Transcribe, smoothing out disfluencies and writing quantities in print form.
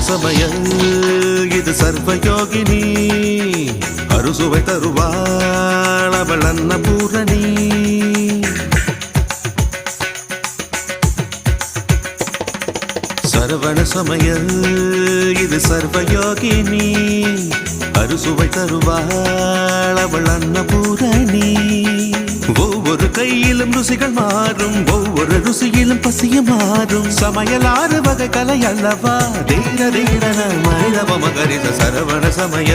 சமயம் இது சர்வயோகினி அறுசுவை தருவாள் அவள் அன்னபூரணி சரவண சமய இது சர்வயோகினி அறுசுவை தருவாள் அவள் அன்னபூரணி ஒவ்வொரு கையிலும் ருசிகள் மாறும் ஒவ்வொரு ருசியிலும் பசியும் மாறும் சமையல் 6 வகை கலை அல்லவா தீர தீரன மனிதவ மகரித சரவண சமய